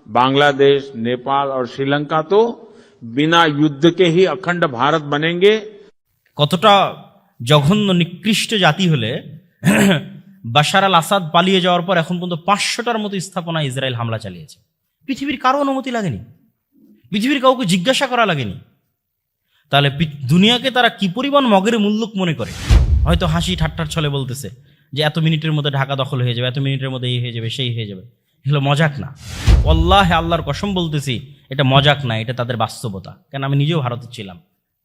बांग्लादेश, नेपाल और श्रीलंका तो बिना युद्ध के ही अखंड भारत बनेंगे। কতটা জঘন্য নিকৃষ্ট জাতি হলে বাশার আল আসাদ পালিয়ে যাওয়ার পর এখন পর্যন্ত 500টার মতো স্থাপনা ইসরায়েল হামলা চালিয়েছে। পৃথিবীর কারো অনুমতি লাগেনি, পৃথিবীর কাউকে জিজ্ঞাসা করা লাগেনি। তাহলে দুনিয়াকে তারা কি পরিমাণ মগের মুল্লুক মনে করে। হয়তো হাসি ঠাট্টার ছলে বলতেছে যে এত মিনিটের মধ্যে ঢাকা দখল হয়ে যাবে, এত মিনিটের মধ্যে এই হয়ে যাবে, সেই হয়ে যাবে। এগুলো মজাক না, আল্লাহ আল্লাহর কসম বলতেছি, এটা মজাক না, এটা তাদের বাস্তবতা। কেন আমি নিজেও ভারতে ছিলাম,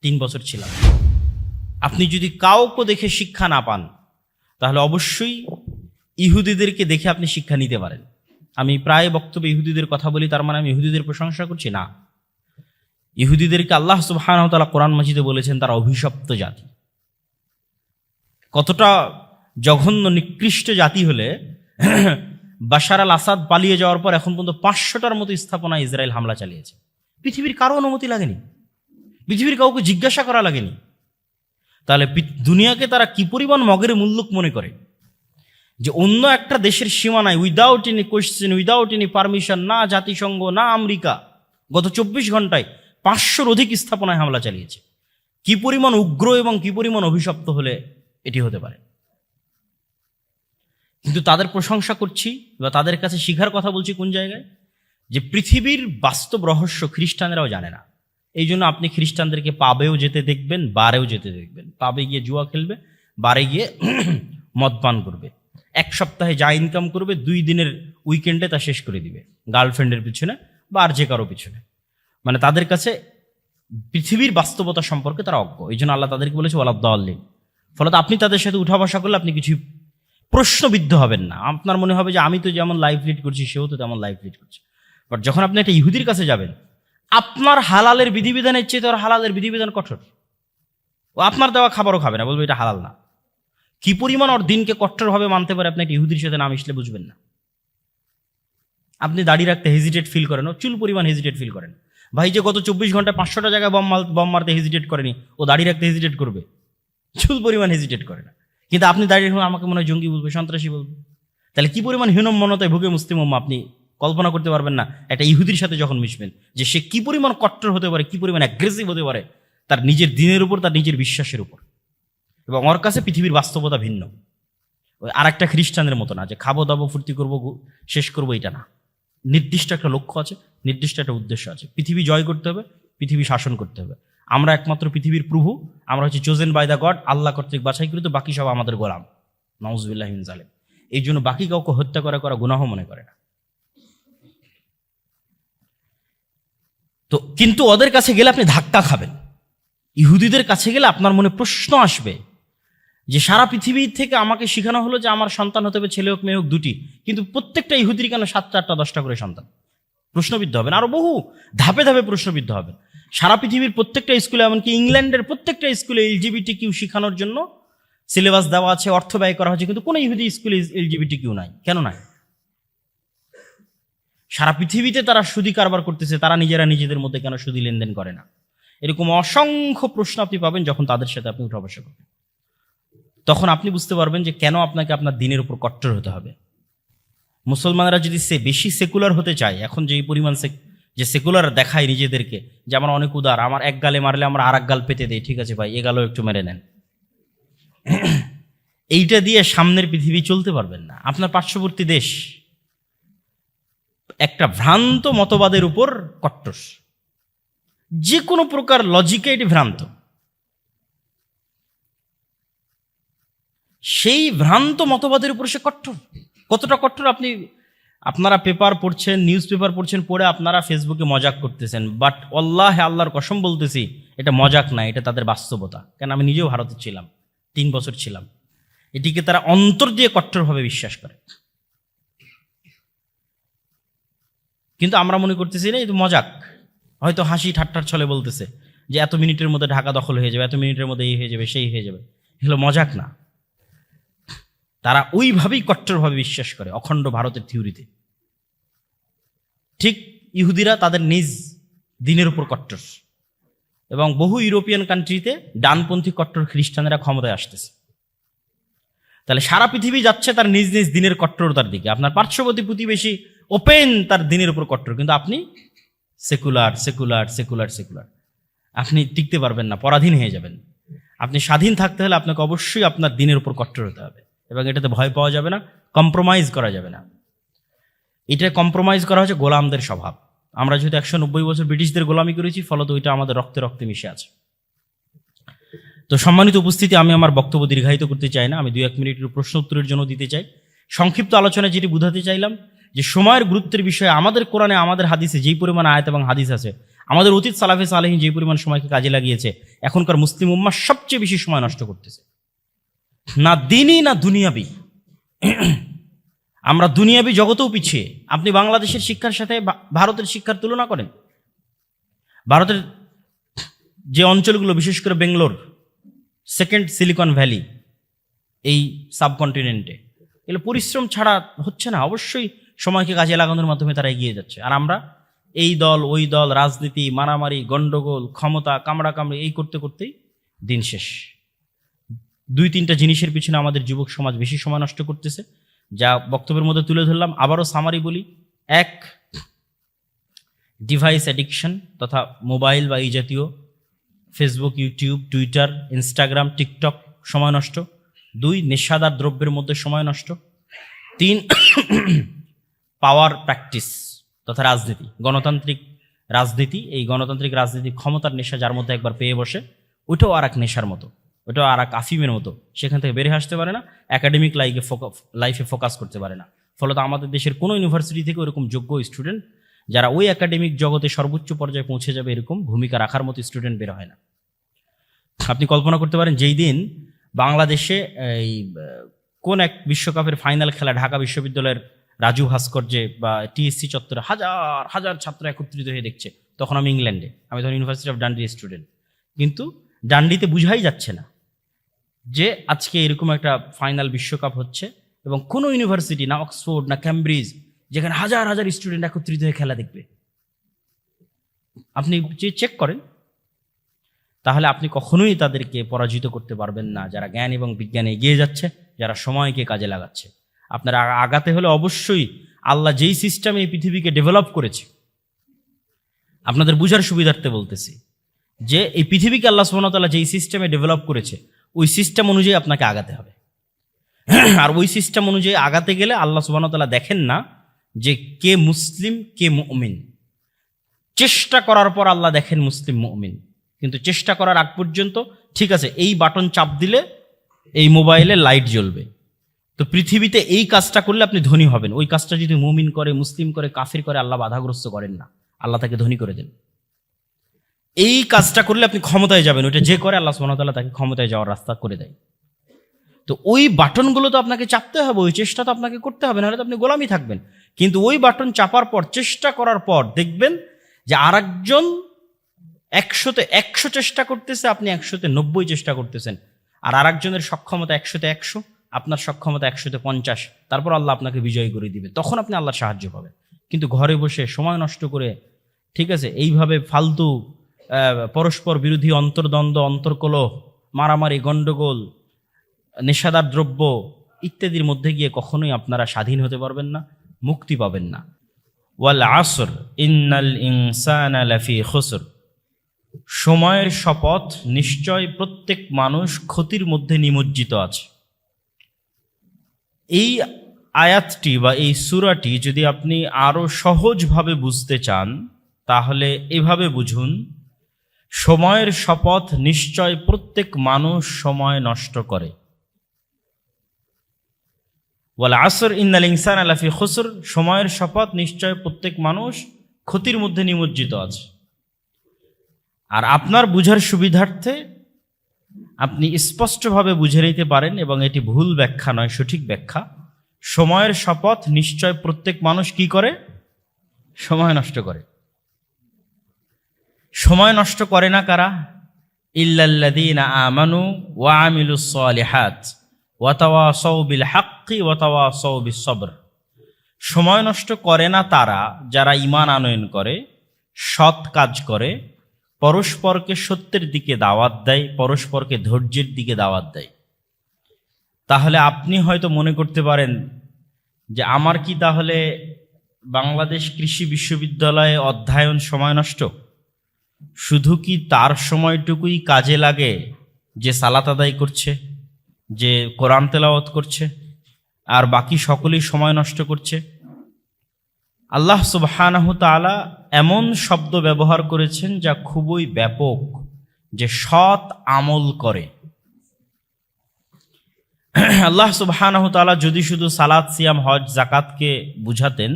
3 বছর ছিলাম। আপনি যদি কাউকে দেখে শিক্ষা না পান তাহলে অবশ্যই ইহুদিদেরকে দেখে আপনি শিক্ষা নিতে পারেন। আমি প্রায় বক্তব্যে ইহুদিদের কথা বলি, তার মানে আমি ইহুদিদের প্রশংসা করছি না। ইহুদিদেরকে আল্লাহ সুবহানাহু ওয়া তাআলা কোরআন মাজিদে বলেছেন তারা অভিশপ্ত জাতি। কতটা জঘন্য নিকৃষ্ট জাতি হলে বাশার আল আসাদ পালিয়ে যাওয়ার পর এখন পর্যন্ত 500টার মতো স্থাপনা ইসরায়েল হামলা চালিয়েছে। পৃথিবীর কারো অনুমতি লাগেনি, পৃথিবীর কাউকে জিজ্ঞাসা করা লাগেনি। তাহলে দুনিয়াকে তারা কি পরিমাণ মগের মুল্লুক মনে করে যে অন্য একটা দেশের সীমানায় without any question, without any permission, না জাতিসংঘ না আমেরিকা, গত 24 ঘন্টায় 500-র অধিক স্থাপনায় হামলা চালিয়েছে। কি পরিমাণ উগ্র এবং কি পরিমাণ অভিশপ্ত হলে এটি হতে পারে। কিন্তু তাদের প্রশংসা করছি বা তাদের কাছে শিখার কথা বলছি কোন জায়গায়, যে পৃথিবীর বাস্তব রহস্য খ্রিস্টানরাও জানে না। এই জন্য আপনি খ্রিস্টানদেরকে পাবেও যেতে দেখবেন, বারেও যেতে দেখবেন। পাবে গিয়ে জুয়া খেলবে, বারে গিয়ে মদ পান করবে, 1 সপ্তাহে যা ইনকাম করবে 2 দিনের উইকেন্ডে তা শেষ করে দিবে গার্লফ্রেন্ডের পিছনে বা আর যে কারো পিছনে। মানে তাদের কাছে পৃথিবীর বাস্তবতা সম্পর্কে তারা অজ্ঞ। এই জন্য আল্লাহ তাদেরকে বলেছে ওয়ালাদ-দাল্লিন। ফলত আপনি তাদের সাথে উঠা বসা করলে আপনি কিছু প্রশ্নবিদ্ধ হবেন না। আপনার মনে হবে যে আমি তো যেমন লাইফ লিড করছি সেও তো তেমন লাইফ লিড করছে। বাট যখন আপনি একটা ইহুদির কাছে যাবেন, আপনার হালালের বিধিবিধানের চেয়ে তোর হালালের বিধিবিধান কঠোর। ও আপনার দেওয়া খাবারও খাবে না, বলবে এটা হালাল না। কি পরিমাণ ওর দিনকে কঠোরভাবে মানতে পারে আপনি একটা ইহুদির সাথে না মিশলে বুঝবেন না। আপনি দাড়ি রাখতে হেজিটেট ফিল করেন, ও চুল পরিমাণ হেজিটেট ফিল করেন। ভাই যে গত 24 ঘন্টায় 500টা জায়গায় বম মারতে হেজিটেট করেনি, ও দাড়ি রাখতে হেজিটেট করবে, চুল পরিমাণ হেজিটেট করে না। কিন্তু আপনি দাঁড়িয়ে আমাকে মনে হয় জঙ্গি বলবে, সন্ত্রাসী বলবে। তাহলে কি পরিমাণ হীনম্মনতায় ভুগে মুসলিম উম্মাহ আপনি কল্পনা করতে পারবেন না একটা ইহুদির সাথে যখন মিশবেন, যে সে কি পরিমাণ কট্টর হতে পারে, কি পরিমাণ অ্যাগ্রেসিভ হতে পারে তার নিজের দিনের উপর, তার নিজের বিশ্বাসের উপর। এবং ওর কাছে পৃথিবীর বাস্তবতা ভিন্ন। ওই আর একটা খ্রিস্টানের মতো না যে খাবো দাবো ফুর্তি করবো শেষ করবো, এটা না। নির্দিষ্ট একটা লক্ষ্য আছে, নির্দিষ্ট একটা উদ্দেশ্য আছে। পৃথিবী জয় করতে হবে, পৃথিবী শাসন করতে হবে। আমরা একমাত্র পৃথিবীর প্রভু, আমরা হচ্ছে চোজেন বাই দ্য গড, আল্লাহ কর্তৃক বাছাইকৃত, বাকি সব আমাদের গোলাম। নাউজুবিল্লাহি মিন যালিক। এই জন্য বাকি কাউকে হত্যা করা গুনাহ মনে করে না। তো কিন্তু ওদের কাছে গেলে আপনি ধাক্কা খাবেন। ইহুদিদের কাছে গেলে আপনার মনে প্রশ্ন আসবে যে সারা পৃথিবী থেকে আমাকে শেখানো হলো যে আমার সন্তান হতে হবে, ছেলে হোক মেয়ে হোক 2টি, কিন্তু প্রত্যেকটা ইহুদির কেন 7টা 8টা 10টা করে সন্তান? প্রশ্নবিদ্ধ হবেন, আরো বহু ধাপে ধাপে প্রশ্নবিদ্ধ হবেন। সারা পৃথিবীর প্রত্যেকটা স্কুলে, এমনকি ইংল্যান্ডের প্রত্যেকটা স্কুলে LGBTQ শেখানোর জন্য সিলেবাস দেওয়া আছে, অর্থ ব্যয় করা হচ্ছে, কিন্তু কোনো ইহুদি স্কুলে LGBTQ নাই। কেন নাই? সারা পৃথিবীতে তারা সুদি কারবার করতেছে, তারা নিজেরা নিজেদের মধ্যে কেন সুদি লেনদেন করে না? এরকম অসংখ্য প্রশ্ন আপনি পাবেন যখন তাদের সাথে আপনি উঠা বসা করবেন। তখন আপনি বুঝতে পারবেন যে কেন আপনাকে আপনার দিনের উপর কট্টর হতে হবে। মুসলমানরা যদি বেশি সেকুলার হতে চায়, এখন যে পরিমাণ যে সেকুলার দেখায় নিজেদেরকে যে আমরা অনেক উদার, আমার এক গালে মারলে আমরা আর এক গাল পেতে দেই, ঠিক আছে ভাই এ গালও একটু মেরে নেন, এইটা দিয়ে সামনের পৃথিবী চলতে পারবেন না। আপনার পার্শ্ববর্তী দেশ একটা ভ্রান্ত মতবাদের উপর কট্টর, যে কোনো প্রকার লজিকে এটি ভ্রান্ত। সেই ভ্রান্ত মতবাদের উপর সে কট্টর। কতটা কট্টর আপনারা পেপার পড়ছেন, নিউজ পেপার পড়ছেন, পড়ে আপনারা ফেসবুকে মজাক করতেছেন। বাট আল্লাহ আল্লাহর কসম বলতেছি, এটা মজাক না, এটা তাদের বাস্তবতা। কেন আমি নিজেও ভারতে ছিলাম, 3 বছর ছিলাম। এটিকে তারা অন্তর দিয়ে কট্টরভাবে বিশ্বাস করে। কিন্তু আমরা মনে করতেছি না, এটা মজাক। হয়তো হাসি ঠাট্টার ছলে বলতেছে যে এত মিনিটের মধ্যে ঢাকা দখল হয়ে যাবে, এত মিনিটের মধ্যে এই হয়ে যাবে, সেই হয়ে যাবে। এগুলো মজাক না। তারা ওইভাবেই কট্টরভাবে বিশ্বাস করে অখণ্ড ভারতের থিওরিতে। ঠিক ইহুদিরা তাদের নিজ দিনের উপর কট্টর, এবং বহু ইউরোপিয়ান কান্ট্রিতে ডানপন্থী কট্টর খ্রিস্টানেরা ক্ষমতায় আসতেছে। তাহলে সারা পৃথিবী যাচ্ছে তার নিজ নিজ দিনের কট্টরতার দিকে। আপনার পার্শ্ববর্তী প্রতিবেশী ওপেন তার দিনের উপর কট্টর, কিন্তু আপনি সেকুলার সেকুলার সেকুলার সেকুলার, আপনি টিকতে পারবেন না, পরাধীন হয়ে যাবেন। আপনি স্বাধীন থাকতে হলে আপনাকে অবশ্যই আপনার দিনের উপর কট্টর হতে হবে, এবং এটাতে ভয় পাওয়া যাবে না, কম্প্রোমাইজ করা যাবে না। এটা কম্প্রোমাইজ করা হচ্ছে গোলামদের স্বভাব। আমরা যেহেতু 190 বছর ব্রিটিশদের গোলামি করেছি, ফলত ওইটা আমাদের রক্তে রক্তে মিশে আছে। তো সম্মানিত উপস্থিতি, আমি আমার বক্তব্য দীর্ঘায়িত করতে চাই না, আমি 2-1 মিনিটের প্রশ্ন উত্তরের জন্য দিতে চাই। সংক্ষিপ্ত আলোচনায় যেটি বুঝাতে চাইলাম যে সময়ের গুরুত্বের বিষয়ে আমাদের কোরআনে, আমাদের হাদিসে যেই পরিমাণ আয়াত এবং হাদিস আছে, আমাদের অতীত সালাফে সালেহিন যেই পরিমাণ সময়কে কাজে লাগিয়েছে, এখনকার মুসলিম উম্মাহ সবচেয়ে বেশি সময় নষ্ট করতেছে, না দিনই না দুনিয়াবি। আমরা দুনিয়াবি জগতেও পিছিয়ে। আপনি বাংলাদেশের শিক্ষার সাথে ভারতের শিক্ষার তুলনা করেন। ভারতের যে অঞ্চলগুলো, বিশেষ করে বেঙ্গলোর, সেকেন্ড সিলিকন ভ্যালি এই সাবকন্টিনেন্টে, এগুলো পরিশ্রম ছাড়া হচ্ছে না। অবশ্যই সময়কে কাজে লাগানোর মাধ্যমে তারা এগিয়ে যাচ্ছে। আর আমরা এই দল ওই দল, রাজনীতি, মারামারি, গন্ডগোল, ক্ষমতা, কামড়াকামড়ি, এই করতে করতেই দিন শেষ। 2-3টা জিনিসের পিছনে আমাদের যুবক সমাজ বেশি সময় নষ্ট করতেছে, যা বক্তব্যের মধ্যে তুলে ধরলাম। আবারও সামারি বলি। 1, ডিভাইস অ্যাডিকশন, তথা মোবাইল বা এই জাতীয় Facebook, YouTube, Twitter, Instagram, TikTok সময় নষ্ট। 2, নেশাদার দ্রব্যের মধ্যে সময় নষ্ট। 3, পাওয়ার প্র্যাকটিস তথা রাজনীতি, গণতান্ত্রিক রাজনীতি। এই গণতান্ত্রিক রাজনীতি ক্ষমতার নেশা যার মধ্যে একবার পেয়ে বসে, ওইটাও আর এক নেশার মতো, ওটাও আর এক আফিমের মতো। সেখান থেকে বেরিয়ে আসতে পারে না, একাডেমিক লাইফে ফোকাস করতে পারে না। ফলত আমাদের দেশের কোনো ইউনিভার্সিটি থেকে ওরকম যোগ্য স্টুডেন্ট, যারা ওই একাডেমিক জগতে সর্বোচ্চ পর্যায়ে পৌঁছে যাবে এরকম ভূমিকা রাখার মতো স্টুডেন্ট বের হয় না। আপনি কল্পনা করতে পারেন, যেই দিন বাংলাদেশে এই কোন এক বিশ্বকাপের ফাইনাল খেলা ঢাকা বিশ্ববিদ্যালয়ের রাজু ভাস্কর্যে বা টিএসসি চত্বরে হাজার হাজার ছাত্র একত্রিত হয়ে দেখছে, তখন আমি ইংল্যান্ডে, আমি তখন ইউনিভার্সিটি অফ ডান্ডি স্টুডেন্ট। কিন্তু ডান্ডিতে বুঝাই যাচ্ছে না যে আজকে এরকম একটা ফাইনাল বিশ্বকাপ হচ্ছে, এবং কোনো ইউনিভার্সিটি, না অক্সফোর্ড না ক্যামব্রিজ, যেখানে হাজার হাজার স্টুডেন্ট একত্রিত হয়ে খেলা দেখবে। আপনি যে চেক করেন, তাহলে আপনি কখনোই তাদেরকে পরাজিত করতে পারবেন না, যারা জ্ঞান এবং বিজ্ঞানে এগিয়ে যাচ্ছে, যারা সময়কে কাজে লাগাচ্ছে। আপনারা আগাতে হলে অবশ্যই আল্লাহ যেই সিস্টেমে এই পৃথিবীকে ডেভেলপ করেছে, আপনাদের বুঝার সুবিধার্থে বলতেছি যে এই পৃথিবীকে আল্লাহ সুবহানাহু ওয়া তাআলা যেই সিস্টেমে ডেভেলপ করেছে, ওই সিস্টেম অনুযায়ী আপনাকে আগাতে হবে। আর ওই সিস্টেম অনুযায়ী আগাতে গেলে আল্লাহ সুবহানাহু ওয়া তাআলা দেখেন না যে কে মুসলিম কে মুমিন। চেষ্টা করার পর আল্লাহ দেখেন মুসলিম মুমিন, কিন্তু চেষ্টা করার আগ পর্যন্ত, ঠিক আছে এই বাটন চাপ দিলে এই মোবাইলে লাইট জ্বলবে, তো পৃথিবীতে এই কাজটা করলে আপনি ধনী হবেন, ওই কাজটা যদি মুমিন করে, মুসলিম করে, কাফির করে, আল্লাহ বাধাগ্রস্ত করেন না, আল্লাহ তাকে ধনী করে দেন। এই কাজটা করলে আপনি ক্ষমতায় যাবেন, ওইটা যে করে আল্লাহ সুবহানাহু ওয়া তাআলা তাকে ক্ষমতায় যাওয়ার রাস্তা করে দেয়। তো ওই বাটনগুলো তো আপনাকে চাপতে হবে, ওই চেষ্টা তো আপনাকে করতে হবে, নাহলে তো আপনি গোলামি থাকবেন। কিন্তু ওই বাটন চাপার পর, চেষ্টা করার পর দেখবেন যে আরেকজন 100-তে 100 চেষ্টা করতেছে, আপনি 100-তে 90 চেষ্টা করতেছেন, আর আরেকজনের সক্ষমতা 100-তে 100, আপনার সক্ষমতা 100-তে 50, তারপর আল্লাহ আপনাকে বিজয়ী করে দিবে, তখন আপনি আল্লাহর সাহায্য পাবেন। কিন্তু ঘরে বসে সময় নষ্ট করে, ঠিক আছে, এইভাবে ফালতু পরস্পর বিরোধী অন্তর্দ্বন্দ্ব, অন্তর্কলহ, মারামারি, গন্ডগোল, নেশাদার দ্রব্য ইত্যাদির মধ্যে গিয়ে কখনোই আপনারা স্বাধীন হতে পারবেন না, মুক্তি পাবেন না। ওয়াল আসর ইন্নাল ইনসানা লাফি খুসর, সময়ের শপথ, নিশ্চয় প্রত্যেক মানুষ ক্ষতির মধ্যে নিমজ্জিত আছে। এই আয়াতটি বা এই সূরাটি যদি আপনি আরো সহজভাবে বুঝতে চান, তাহলে এভাবে বুঝুন, সময়ের শপথ, নিশ্চয় প্রত্যেক মানুষ সময় নষ্ট করে। ওয়াল আসর ইন্নাল ইনসানা লাফি খুসর, সময়ের শপথ, নিশ্চয় প্রত্যেক মানুষ ক্ষতির মধ্যে নিমজ্জিত আছে। আর আপনার বুঝার সুবিধার্থে আপনি স্পষ্টভাবে বুঝে নিতে পারেন, এবং এটি ভুল ব্যাখ্যা নয়, সঠিক ব্যাখ্যা। সময়ের শপথ, নিশ্চয় প্রত্যেক মানুষ কি করে? সময় নষ্ট করে। সময় নষ্ট করে না কারা? ইল্লাল্লাযীনা আমানু ওয়া আমিলুস সালিহাত ওয়া তাওয়াসাউ বিল হাক্কি ওয়া তাওয়াসাউ বিস সবর। সময় নষ্ট করে না তারা যারা ঈমান আনয়ন করে, সৎ কাজ করে, পরস্পরকে সত্যের দিকে দাওয়াত দেয়, পরস্পরকে ধৈর্যের দিকে দাওয়াত দেয়। তাহলে আপনি হয়তো মনে করতে পারেন যে আমার কি তাহলে বাংলাদেশ কৃষি বিশ্ববিদ্যালয়ে অধ্যয়ন সময় নষ্ট? শুধু কি তার সময়টুকুই কাজে লাগে যে সালাত আদায় করছে, যে কোরআন তেলাওয়াত করছে, আর বাকি সকলেই সময় নষ্ট করছে? আল্লাহ সুবহানাহু তাআলা এমন শব্দ ব্যবহার করেছেন যা খুবই ব্যাপক, যে সৎ আমল করে। আল্লাহ সুবহানাহু তাআলা যদি শুধু সালাত, সিয়াম, হজ, যাকাতকে বুঝাতেন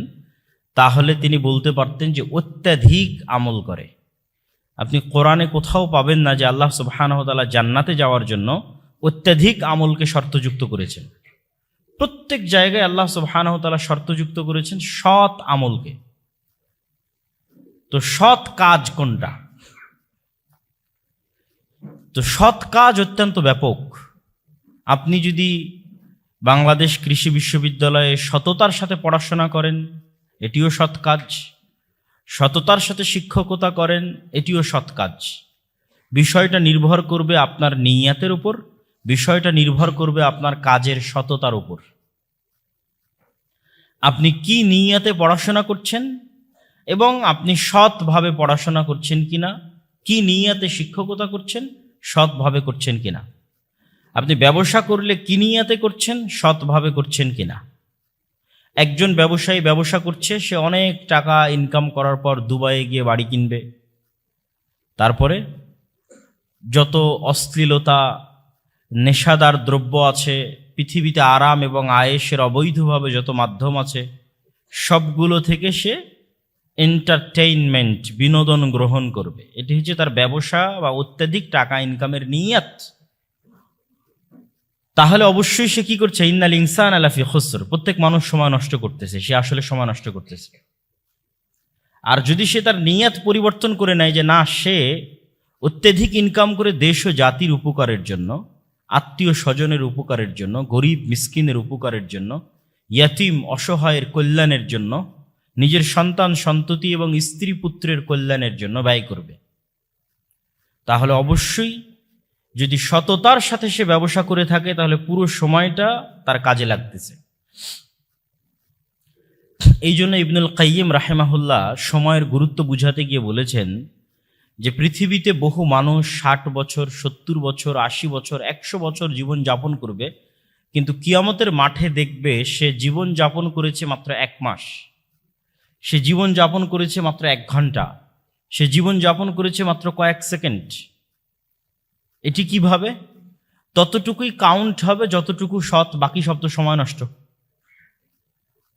তাহলে তিনি বলতে পারতেন যে অত্যাধিক আমল করে। আপনি কোরআনে কোথাও পাবেন না যে আল্লাহ সুবহানাহু তাআলা জান্নাতে যাওয়ার জন্য অত্যাধিক আমলকে শর্তযুক্ত করেছেন। প্রত্যেক জায়গায় আল্লাহ সুবহানাহু তাআলা শর্তযুক্ত করেছেন সৎ আমলকে। তো সৎ কাজ কোনটা? তো সৎ কাজ অত্যন্ত ব্যাপক। আপনি যদি বাংলাদেশ কৃষি বিশ্ববিদ্যালয়ে সততার সাথে পড়াশোনা করেন, এটিও সৎ কাজ। সততার সাথে শিক্ষকতা করেন, এটিও সৎ কাজ। বিষয়টা নির্ভর করবে আপনার নিয়াতের উপর, বিষয়টা নির্ভর করবে আপনার কাজের সততার উপর। আপনি কি নিয়াতে পড়াশোনা করছেন এবং আপনি সৎভাবে পড়াশোনা করছেন কিনা, কি নিয়াতে শিক্ষকতা করছেন, সৎভাবে করছেন কিনা। আপনি ব্যবসা করলে কি নিয়াতে করছেন, সৎভাবে করছেন কিনা। একজন ব্যবসায়ী ব্যবসা করছে, সে অনেক টাকা ইনকাম করার পর দুবাইয়ে গিয়ে বাড়ি কিনবে, তারপরে যত অশ্লীলতা, নেশাদার দ্রব্য আছে পৃথিবীতে, আরাম এবং আয়েশের অবৈধভাবে যত মাধ্যম আছে, সবগুলো থেকে সে এন্টারটেইনমেন্ট, বিনোদন গ্রহণ করবে। এটি হচ্ছে তার ব্যবসা বা অত্যাধিক টাকা ইনকামের নিয়াত। তাহলে অবশ্যই সে কি করছে? ইন্নাল ইনসানা লাফি খুসর, প্রত্যেক মানুষ সময় নষ্ট করতেছে, সে আসলে সময় নষ্ট করতেছে। আর যদি সে তার নিয়াত পরিবর্তন করে নেয় যে না, সে অত্যাধিক ইনকাম করে দেশ ও জাতির উপকারের জন্য, আত্মীয় স্বজনের উপকারের জন্য, গরিব মিসকিনের উপকারের জন্য, ইয়াতিম অসহায়ের কল্যাণের জন্য, নিজের সন্তান সন্ততি এবং স্ত্রী পুত্রের কল্যাণের জন্য ব্যয় করবে, তাহলে অবশ্যই যদি সততার সাথে সে ব্যবসা করে থাকে তাহলে পুরো সময়টা তার কাজে লাগতেছে। এই জন্য ইবনুল কাইয়িম রাহিমাহুল্লাহ সময়ের গুরুত্ব বুঝাতে গিয়ে বলেছেন যে পৃথিবীতে বহু মানুষ 60 বছর, 70 বছর, 80 বছর, 100 বছর জীবন যাপন করবে, কিন্তু কিয়ামতের মাঠে দেখবে সে জীবন যাপন করেছে মাত্র 1 মাস, সে জীবন যাপন করেছে মাত্র 1 ঘন্টা, সে জীবন যাপন করেছে মাত্র কয়েক সেকেন্ড। এটি কিভাবে? ততটুকুই কাউন্ট হবে যতটুকু সৎ, বাকি সব তো সময় নষ্ট।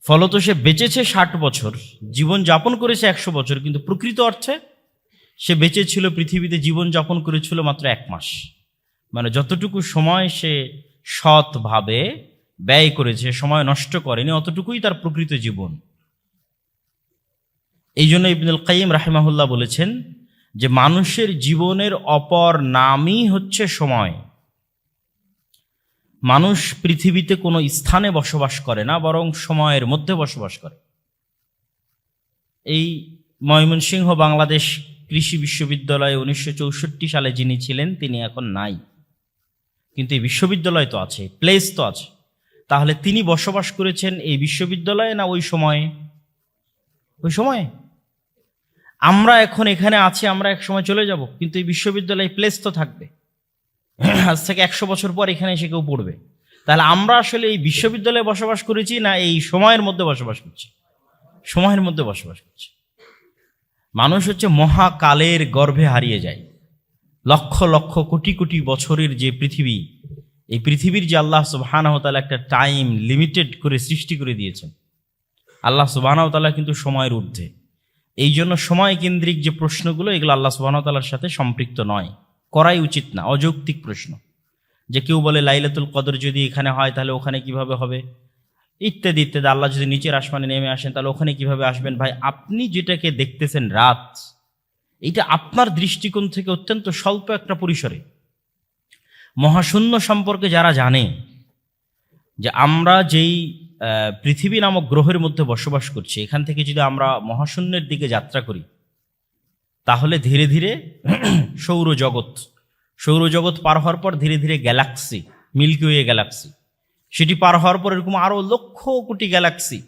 ফলত সে বেঁচেছে 60 বছর, জীবন যাপন করেছে 100 বছর, কিন্তু প্রকৃত অর্থে সে বেঁচে ছিল, পৃথিবীতে জীবন যাপন করেছিল মাত্র 1 মাস। মানে যতটুকু সময় সে সৎভাবে ব্যয় করেছে, সময় নষ্ট করেনি, অতটুকুই তার প্রকৃত জীবন। এই জন্য ইবনুল কাইয়িম রাহিমাহুল্লাহ বলেছেন যে মানুষের জীবনের অপর নামই হচ্ছে সময়। মানুষ পৃথিবীতে কোনো স্থানে বসবাস করে না, বরং সময়ের মধ্যে বসবাস করে। এই ময়মনসিংহ বাংলাদেশ কৃষি বিশ্ববিদ্যালয়ে 1964 সালে যিনি ছিলেন তিনি এখন নাই, কিন্তু এই বিশ্ববিদ্যালয় তো আছে, প্লেস তো আছে। তাহলে তিনি বসবাস করেছেন এই বিশ্ববিদ্যালয়ে না ওই সময়ে? ওই সময়ে। আমরা এখন এখানে আছি, আমরা এক সময় চলে যাব, কিন্তু এই বিশ্ববিদ্যালয় প্লেস তো থাকবে। আজ থেকে 100 বছর পর এখানে এসে কেউ পড়বে। তাহলে আমরা আসলে এই বিশ্ববিদ্যালয়ে বসবাস করেছি না এই সময়ের মধ্যে বসবাস করছি? সময়ের মধ্যে বসবাস করছি। মানুষ হচ্ছে মহাকালের গর্ভে হারিয়ে যায়। লক্ষ লক্ষ কোটি কোটি বছরের যে পৃথিবী, এই পৃথিবীর যে আল্লাহ সুবহানাহু ওয়া তাআলা একটা টাইম লিমিটেড করে সৃষ্টি করে দিয়েছেন, আল্লাহ সুবহানাহু ওয়া তাআলা কিন্তু সময়ের ঊর্ধ্বে। এই জন্য সময় কেন্দ্রিক যে প্রশ্নগুলো, এগুলো আল্লাহ সুবহানাহু ওয়া তাআলার সাথে সম্পৃক্ত নয়, করাই উচিত না, অযৌক্তিক প্রশ্ন। যে কেউ বলে লাইলাতুল কদর যদি এখানে হয় তাহলে ওখানে কিভাবে হবে, ইত্যাদি ইত্যাদি। আল্লাহ যদি নিচের আসমানে নেমে আসেন তাহলে ওখানে কিভাবে আসবেন? ভাই, আপনি যেটাকে দেখতেছেন রাত, এটা আপনার দৃষ্টিকোণ থেকে অত্যন্ত স্বল্প একটা পরিসরে। মহাশূন্য সম্পর্কে যারা জানে যে আমরা যেই পৃথিবী নামক গ্রহের মধ্যে বসবাস করছি, এখান থেকে যদি আমরা মহাশূন্যের দিকে যাত্রা করি তাহলে ধীরে ধীরে সৌরজগৎ পার হওয়ার পর ধীরে ধীরে গ্যালাক্সি, মিল্কি ওয়ে গ্যালাক্সি, সেটি পার হওয়ার পর এরকম আরো লক্ষ কোটি গ্যালাক্সি,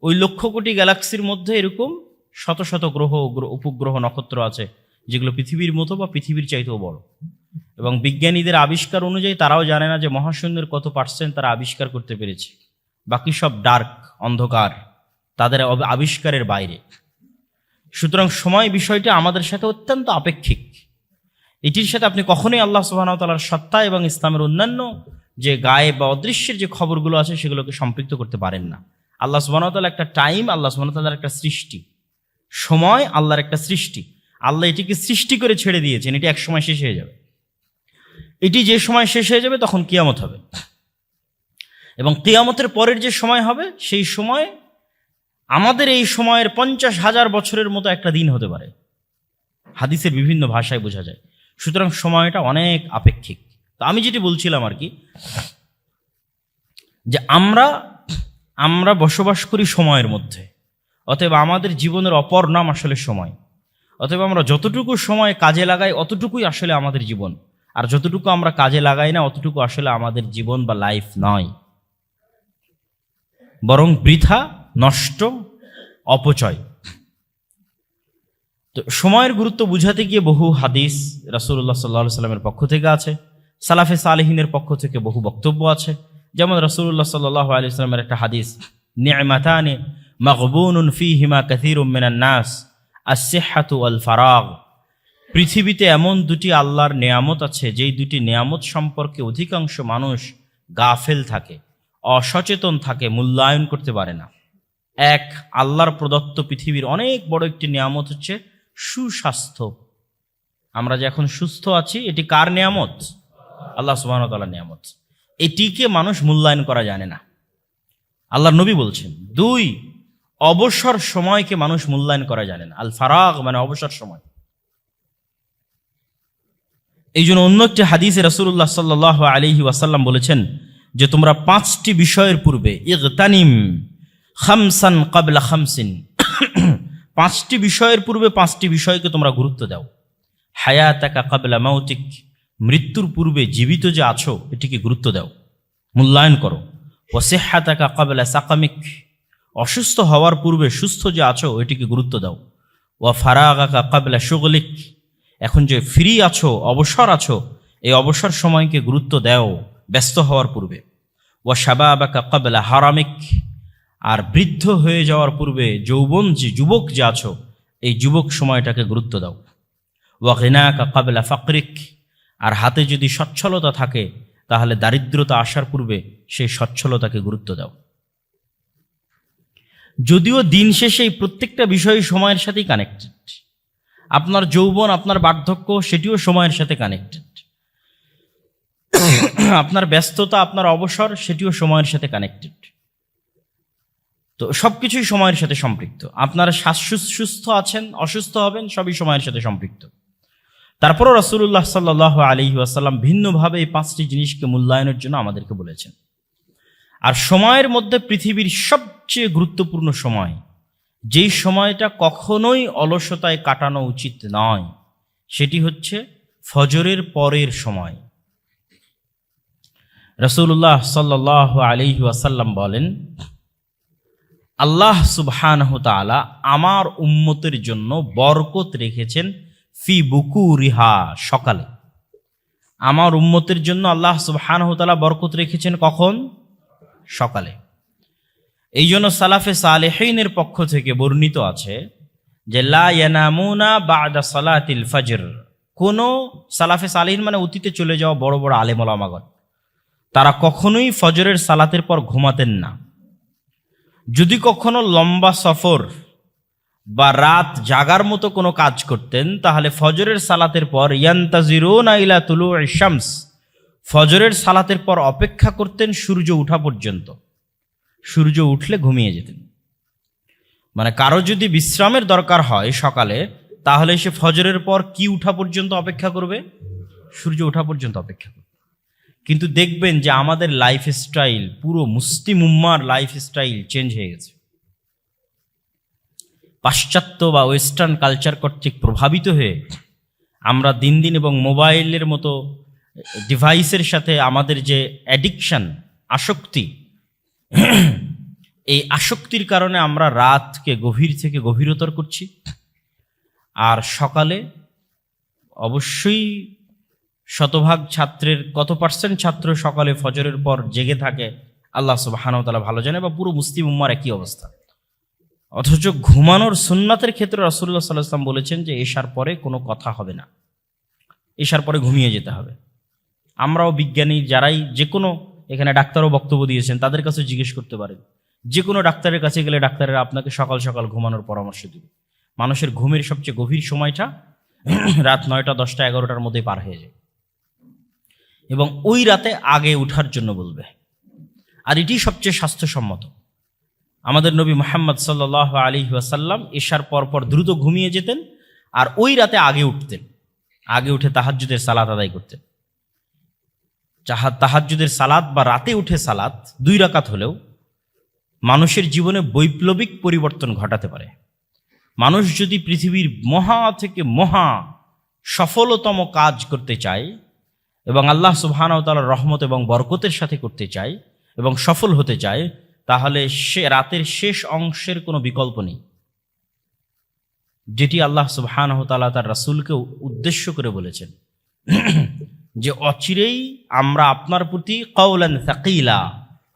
ওই লক্ষ কোটি গ্যালাক্সির মধ্যে এরকম শত শত গ্রহ উপগ্রহ নক্ষত্র আছে যেগুলো পৃথিবীর মতো বা পৃথিবীর চাইতেও বড়। এবং বিজ্ঞানীদের আবিষ্কার অনুযায়ী তারাও জানে না যে মহাশূন্যের কত পার্সেন্ট তারা আবিষ্কার করতে পেরেছে, বাকি সব ডার্ক, অন্ধকার, তাদের আবিষ্কারের বাইরে। সুতরাং সময় বিষয়টা আমাদের সাথে অত্যন্ত আপেক্ষিক। এটির সাথে আপনি কখনোই আল্লাহ সুবহানাহু ওয়া তাআলার সত্তা এবং ইসলামের অন্যান্য যে গায়েব বা অদৃশ্যের যে খবরগুলো আছে সেগুলোকে সম্পৃক্ত করতে পারেন না। আল্লাহ সুবহানাহু ওয়া তাআলা একটা টাইম, আল্লাহ সুবহানাহু ওয়া তাআলার একটা সৃষ্টি, সময় আল্লাহর একটা সৃষ্টি। আল্লাহ এটিকে সৃষ্টি করে ছেড়ে দিয়েছেন, এটি এক সময় শেষ হয়ে যাবে। এটি যে সময় শেষ হয়ে যাবে তখন কিয়ামত হবে, এবং কিয়ামতের পরের যে সময় হবে সেই সময় আমাদের এই সময়ের 50,000 বছরের মতো একটা দিন হতে পারে। হাদিসের বিভিন্ন ভাষায় বোঝা যায়। সুতরাং সময়টা অনেক আপেক্ষিক। তো আমি যেটি বলছিলাম আর কি, যে আমরা বসবাস করি সময়ের মধ্যে, অতএব আমাদের জীবনের অপর নাম আসলে সময়। অতএব আমরা যতটুকু সময় কাজে লাগাই অতটুকুই আসলে আমাদের জীবন, আর যতটুকু আমরা কাজে লাগাই না অতটুকু আসলে আমাদের জীবন বা লাইফ নয়, বরং বৃথা, নষ্ট, অপচয়। তো সময়ের গুরুত্ব বুঝাতে গিয়ে বহু হাদিস রাসূলুল্লাহ সাল্লাল্লাহু আলাইহি ওয়াসাল্লামের পক্ষ থেকে আছে, সালাফে সালেহিনের পক্ষ থেকে বহু বক্তব্য আছে। যেমন রাসূলুল্লাহ সাল্লাল্লাহু আলাইহি ওয়াসাল্লামের একটা হাদিস, নি'মাতানি মাগবুনুন ফীহিমা কাসীরুম মিনান নাস, আস-সিহহাতু ওয়াল ফারাগ। পৃথিবীতে এমন দুটি আল্লাহর নেয়ামত আছে যেই দুটি নেয়ামত সম্পর্কে অধিকাংশ মানুষ গাফেল থাকে, অসচেতন থাকে, মূল্যায়ন করতে পারে না। এক, আল্লাহর প্রদত্ত পৃথিবীর অনেক বড় একটি নেয়ামত হচ্ছে সুস্বাস্থ্য। আমরা যে এখন সুস্থ আছি এটি কার নেয়ামত? আল্লাহ সুবহানাহু ওয়া তাআলার নেয়ামত। এটিকে মানুষ মূল্যায়ন করা জানে না, আল্লাহর নবী বলছেন। দুই, অবসর সময়কে মানুষ মূল্যায়ন করা জানে না। আল ফারাগ মানে অবসর সময়। এই জন্য অন্য একটি হাদিসে রাসূলুল্লাহ সাল্লাল্লাহু আলাইহি ওয়াসাল্লাম বলেছেন যে তোমরা 5টি বিষয়ের পূর্বে ইগতানিম খামসান ক্বাবলা খামসিন, 5টি বিষয়ের পূর্বে 5টি বিষয়কে তোমরা গুরুত্ব দাও। হায়াতাকা ক্বাবলা মাউতিক, মৃত্যুর পূর্বে জীবিত যে আছো এটিকে গুরুত্ব দাও, মূল্যায়ন করো। ওয়া সিহহাতাকা ক্বাবলা সাকামিক, অসুস্থ হওয়ার পূর্বে সুস্থ যে আছো এটিকে গুরুত্ব দাও। ওয়া ফারাগাকা ক্বাবলা শুগলিক, এখন যে ফ্রি আছো, অবসর আছো, এই অবসর সময়কে গুরুত্ব দাও ব্যস্ত হওয়ার পূর্বে। ওয়া শাবাবাকা ক্বাবলা হারামিক, আর বৃদ্ধ হয়ে যাওয়ার পূর্বে যৌবন যে যুবক যে আছো এই যুবক সময়টাকে গুরুত্ব দাও। ওয়া গিনাকা ক্বাবলা ফাকরিক, আর হাতে যদি সচ্ছলতা থাকে তাহলে দারিদ্রতা আসার পূর্বে সেই সচ্ছলতাকে গুরুত্ব দাও। যদিও দিন শেষে এই প্রত্যেকটা বিষয় সময়ের সাথেই কানেক্টেড। আপনার যৌবন, আপনার বার্ধক্য সেটিও সময়ের সাথে কানেক্টেড। আপনার ব্যস্ততা, আপনার অবসর সেটিও সময়ের সাথে কানেক্টেড। তো সবকিছুই সময়ের সাথে সম্পৃক্ত। আপনারা সুস্থ আছেন, অসুস্থ হবেন, সবই সময়ের সাথে সম্পৃক্ত। তারপরও রাসূলুল্লাহ সাল্লাল্লাহু আলাইহি ওয়াসাল্লাম ভিন্নভাবে এই 5টি জিনিসকে মূল্যায়নের জন্য আমাদেরকে বলেছেন। আর সময়ের মধ্যে পৃথিবীর সবচেয়ে গুরুত্বপূর্ণ সময়, যেই সময়টা কখনোই অলসতায় কাটানো উচিত নয়, সেটি হচ্ছে ফজরের পরের সময়। রাসূলুল্লাহ সাল্লাল্লাহু আলাইহি ওয়াসাল্লাম বলেন, আল্লাহ সুবহানাহু ওয়া তাআলা আমার উম্মতের জন্য বরকত রেখেছেন ফি বুকুরিহা, সকালে। আমার উম্মতের জন্য আল্লাহ সুবহানাহু ওয়া তাআলা বরকত রেখেছেন কখন? সকালে। এই জন্য সালাফে সালেহিনের পক্ষ থেকে বর্ণিত আছে যে লা ইয়ানামুনা বা'দা সালাতিল ফজর। কোন সালাফে সালেহিন মানে অতীতে চলে যাওয়া বড় বড় আলেম ওলামাগণ, তারা কখনোই ফজরের সালাতের পর ঘুমাতেন না। যদি কখনো লম্বা সফর বা রাত জাগার মতো কোনো কাজ করতেন তাহলে ফজরের সালাতের পর ইয়ান্তাজিরুনা ইলা তুলুইশ শামস, ফজরের সালাতের পর অপেক্ষা করতেন সূর্য ওঠা পর্যন্ত। সূর্য উঠলে ঘুমিয়ে যেতেন। মানে কারো যদি বিশ্রামের দরকার হয় সকালে, তাহলে সে ফজরের পর কি উঠা পর্যন্ত অপেক্ষা করবে? সূর্য ওঠা পর্যন্ত অপেক্ষা করবে। কিন্তু দেখবেন যে আমাদের লাইফস্টাইল, পুরো মুসলিম উম্মার লাইফস্টাইল চেঞ্জ হয়ে গেছে। পাশ্চাত্য বা ওয়েস্টার্ন কালচার কর্তৃক প্রভাবিত হয়ে আমরা দিন দিন, এবং মোবাইলের মতো ডিভাইসের সাথে আমাদের যে অ্যাডিকশন, আসক্তি, এই আসক্তির কারণে আমরা রাতকে গভীর থেকে গভীরতর করছি, আর সকালে অবশ্যই শতভাগ ছাত্রের কত পার্সেন্ট ছাত্র সকালে ফজরের পর জেগে থাকে আল্লাহ সুবহানাহু ওয়া তাআলা ভালো জানে, বা পুরো মুসলিম উম্মার একই অবস্থা। অথচ ঘুমানোর সুন্নাতের ক্ষেত্রে রাসূলুল্লাহ সাল্লাল্লাহু আলাইহি ওয়াসাল্লাম বলেছেন যে এশার পরে কোনো কথা হবে না, এশার পরে ঘুমিয়ে যেতে হবে। আমরাও বিজ্ঞানী যারাই, যে কোনো, এখানে ডাক্তারও বক্তব্য দিয়েছেন, তাদের কাছে জিজ্ঞেস করতে পারেন। যে কোনো ডাক্তারের কাছে গেলে ডাক্তারেরা আপনাকে সকাল সকাল ঘুমানোর পরামর্শ দেবে। মানুষের ঘুমের সবচেয়ে গভীর সময়টা রাত 9টা, 10টা, 11টার মধ্যে পার হয়ে যায়, এবং ওই রাতে আগে উঠার জন্য বলবে। আর এটি সবচেয়ে স্বাস্থ্যসম্মত। আমাদের নবী মুহাম্মদ সাল্লাল্লাহু আলাইহি ওয়াসাল্লাম এশার পর দ্রুত ঘুমিয়ে যেতেন, আর ওই রাতে আগে উঠতেন, আগে উঠে তাহাজ্জুদের সালাত আদায় করতেন। তাহাজ্জুদের সালাত বা রাতে উঠে সালাত 2 রাকাত হলেও মানুষের জীবনে বৈপ্লবিক পরিবর্তন ঘটাতে পারে। মানুষ যদি পৃথিবীর মহা থেকে মহা সফলতম কাজ করতে চায় এবং আল্লাহ সুবহানাহু ওয়া তাআলার রহমত এবং বরকতের সাথে করতে চায় এবং সফল হতে চায়, তাহলে সে রাতের শেষ অংশের কোনো বিকল্প নেই, যেটি আল্লাহ সুবহানাহু ওয়া তাআলা তার রাসূলকে উদ্দেশ্য করে বলেছেন যে অচিরেই আমরা আপনার প্রতি কাওলান সাকিলা,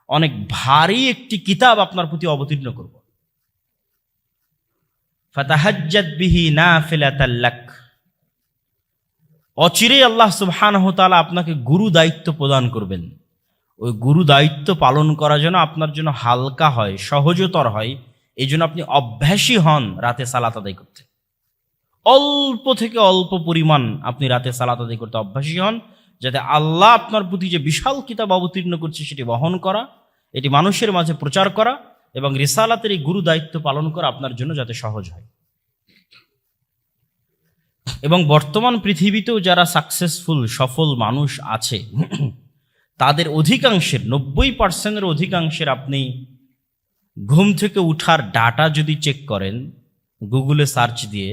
অনেক ভারী একটি কিতাব আপনার প্রতি অবতীর্ণ করব। ফাতাহাজ্জাদ বিহি নাফিলাতাল লাক, অচিরেই আল্লাহ সুবহানাহু ওয়া তাআলা আপনাকে গুরু দায়িত্ব প্রদান করবেন। ওই গুরু দায়িত্ব পালন করার জন্য আপনার জন্য হালকা হয়, সহজতর হয়, এই জন্য আপনি অভ্যাসী হন রাতে সালাত আদায় করতে। অল্প থেকে অল্প পরিমাণ আপনি রাতে সালাত আদায় করতে অভ্যাসী হন, যাতে আল্লাহ আপনার প্রতি যে বিশাল কিতাব অবতীর্ণ করছে সেটি বহন করা, এটি মানুষের মাঝে প্রচার করা এবং রিসালাতের এই গুরু দায়িত্ব পালন করা আপনার জন্য যাতে সহজ হয়। এবং বর্তমান পৃথিবীতেও যারা সাকসেসফুল সফল মানুষ আছে, তাদের অধিকাংশের 90% অধিকাংশের আপনি ঘুম থেকে উঠার ডাটা যদি চেক করেন গুগলে সার্চ দিয়ে,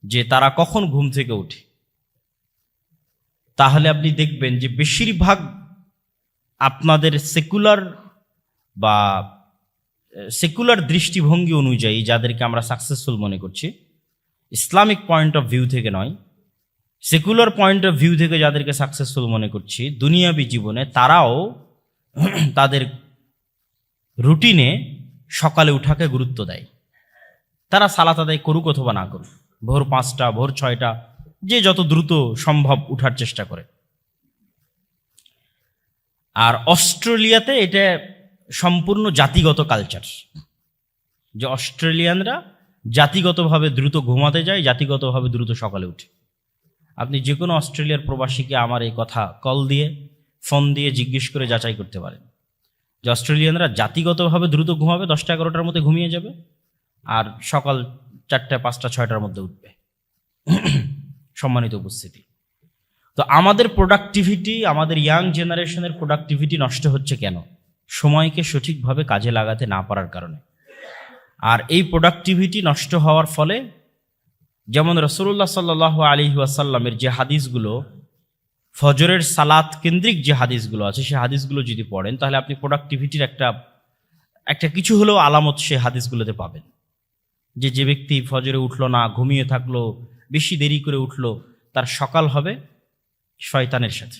যে তারা কখন ঘুম থেকে উঠে, তাহলে আপনি দেখবেন যে বেশিরভাগ আপনাদের সেকুলার দৃষ্টিভঙ্গি অনুযায়ী যাদেরকে আমরা সাকসেসফুল মনে করছি, ইসলামিক পয়েন্ট অফ ভিউ থেকে নয়, সেকুলার পয়েন্ট অফ ভিউ থেকে যাদেরকে সাকসেসফুল মনে করছি দুনিয়াবী জীবনে, তারাও তাদের রুটিনে সকালে উঠাকে গুরুত্ব দেয়। তারা সালাত আদায় করুক অথবা না করুক, ভোর 5টা, ভোর 6টা, যে যত দ্রুত সম্ভব উঠার চেষ্টা করে। আর অস্ট্রেলিয়াতে এটা সম্পূর্ণ জাতিগত কালচার, যে অস্ট্রেলিয়ানরা জাতিগতভাবে দ্রুত ঘুমাতে যায়, জাতিগতভাবে দ্রুত সকালে উঠে। আপনি যে কোনো অস্ট্রেলিয়ার প্রবাসীকে আমার এই কথা কল দিয়ে, ফোন দিয়ে জিজ্ঞেস করে যাচাই করতে পারেন যে অস্ট্রেলিয়ানরা জাতিগতভাবে দ্রুত ঘুমাবে, 10টা 11টার মধ্যে ঘুমিয়ে যাবে, আর সকাল 4টা 5টা 6টার মধ্যে উঠবে। সম্মানিত উপস্থিতি, তো আমাদের প্রোডাক্টিভিটি, আমাদের ইয়াং জেনারেশনের প্রোডাক্টিভিটি নষ্ট হচ্ছে কেন? সময়কে সঠিকভাবে কাজে লাগাতে না পারার কারণে। আর এই প্রোডাক্টিভিটি নষ্ট হওয়ার ফলে, যেমন রাসূলুল্লাহ সাল্লাল্লাহু আলাইহি ওয়াসাল্লামের যে হাদিসগুলো, ফজরের সালাত কেন্দ্রিক যে হাদিসগুলো আছে, সেই হাদিসগুলো যদি পড়েন তাহলে আপনি প্রোডাক্টিভিটির একটা কিছু হলেও আলামত সেই হাদিসগুলোতে পাবেন। যে ব্যক্তি ফজরে উঠলো না, ঘুমিয়ে থাকলো, বেশি দেরি করে উঠলো, তার সকাল হবে শয়তানের সাথে,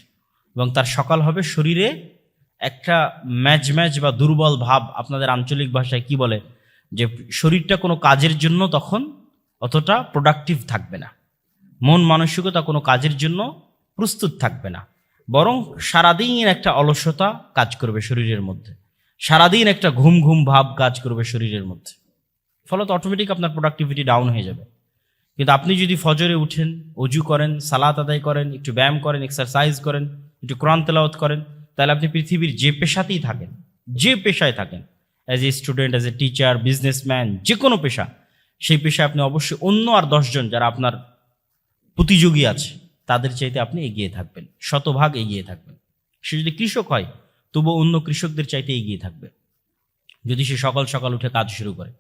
এবং তার সকাল হবে শরীরে একটা ম্যাজ বা দুর্বল ভাব, আপনাদের আঞ্চলিক ভাষায় কি বলে, যে শরীরটা কোনো কাজের জন্য তখন অতটা প্রোডাক্টিভ থাকবে না, মন মানসিকতা কোনো কাজের জন্য প্রস্তুত থাকবে না, বরং সারাদিন একটা অলসতা কাজ করবে শরীরের মধ্যে, সারাদিন একটা ঘুম ভাব কাজ করবে শরীরের মধ্যে, ফলত অটোমেটিক আপনার প্রোডাক্টিভিটি ডাউন হয়ে যাবে। কিন্তু আপনি যদি ফজরে উঠেন, অজু করেন, সালাত আদায় করেন, একটু ব্যায়াম করেন, এক্সারসাইজ করেন, একটু কোরআন তেলাওয়াত করেন, তাহলে আপনি পৃথিবীর যে পেশাতেই থাকেন, যে পেশায় থাকেন, as a student, as a teacher, businessman, যে কোনো পেশা, সেই পেশায় আপনি অবশ্যই অন্য আর 10 জন যারা আপনার প্রতিযোগী আছে তাদের চাইতে আপনি এগিয়ে থাকবেন, শতভাগ এগিয়ে থাকবেন। সে যদি কৃষক হয় তবু অন্য কৃষকদের চাইতে এগিয়ে থাকবে যদি সে সকাল সকাল উঠে কাজ শুরু করে।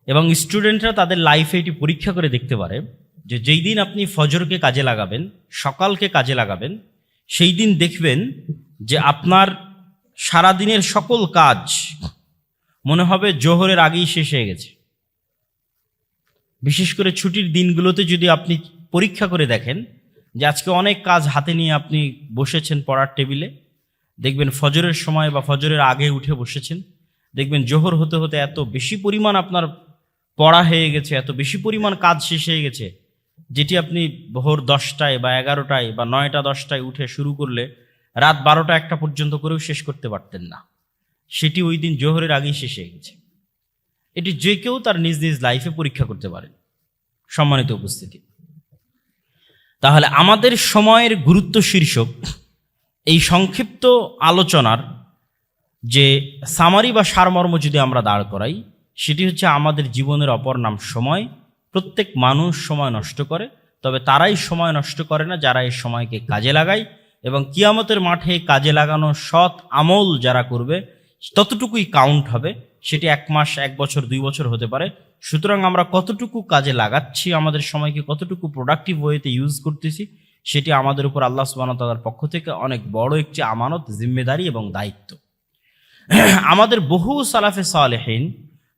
এবং স্টুডেন্টরা তাদের লাইফে এটি পরীক্ষা করে দেখতে পারে যে যেই দিন আপনি ফজরকে কাজে লাগাবেন, সকালকে কাজে লাগাবেন, সেই দিন দেখবেন যে আপনার সারাদিনের সকল কাজ মনে হবে জোহরের আগেই শেষ হয়ে গেছে। বিশেষ করে ছুটির দিনগুলোতে যদি আপনি পরীক্ষা করে দেখেন যে আজকে অনেক কাজ হাতে নিয়ে আপনি বসেছেন পড়ার টেবিলে, দেখবেন ফজরের সময় বা ফজরের আগে উঠে বসেছেন, দেখবেন জোহর হতে হতে এত বেশি পরিমাণ আপনার পড়া হয়ে গেছে, এত বেশি পরিমাণ কাজ শেষ হয়ে গেছে, যেটি আপনি ভোর 10টায় বা 11টায় বা 9টা 10টায় উঠে শুরু করলে রাত 12টা 1টা পর্যন্ত করেও শেষ করতে পারতেন না, সেটি ওই দিন জোহরের আগেই শেষ হয়ে গেছে। এটি যে কেউ তার নিজ নিজ লাইফে পরীক্ষা করতে পারেন। সম্মানিত উপস্থিতি, তাহলে আমাদের সময়ের গুরুত্ব শীর্ষক এই সংক্ষিপ্ত আলোচনার যে সামারি বা সারমর্ম যদি আমরা দাঁড় করাই, সেটি হচ্ছে আমাদের জীবনের অপর নাম সময়। প্রত্যেক মানুষ সময় নষ্ট করে, তবে তারাই সময় নষ্ট করে না যারা এই সময়কে কাজে লাগায়, এবং কিয়ামতের মাঠে কাজে লাগানো সৎ আমল যারা করবে ততটুকুই কাউন্ট হবে। সেটি 1 মাস, 1 বছর, 2 বছর হতে পারে। সুতরাং আমরা কতটুকু কাজে লাগাচ্ছি, আমাদের সময়কে কতটুকু প্রোডাক্টিভ ওয়েতে ইউজ করতেছি, সেটি আমাদের উপর আল্লাহ সুবহানাহু ওয়া তাআলার পক্ষ থেকে অনেক বড় একটি আমানত, জিম্মেদারি এবং দায়িত্ব। আমাদের বহু সালাফে সালেহিন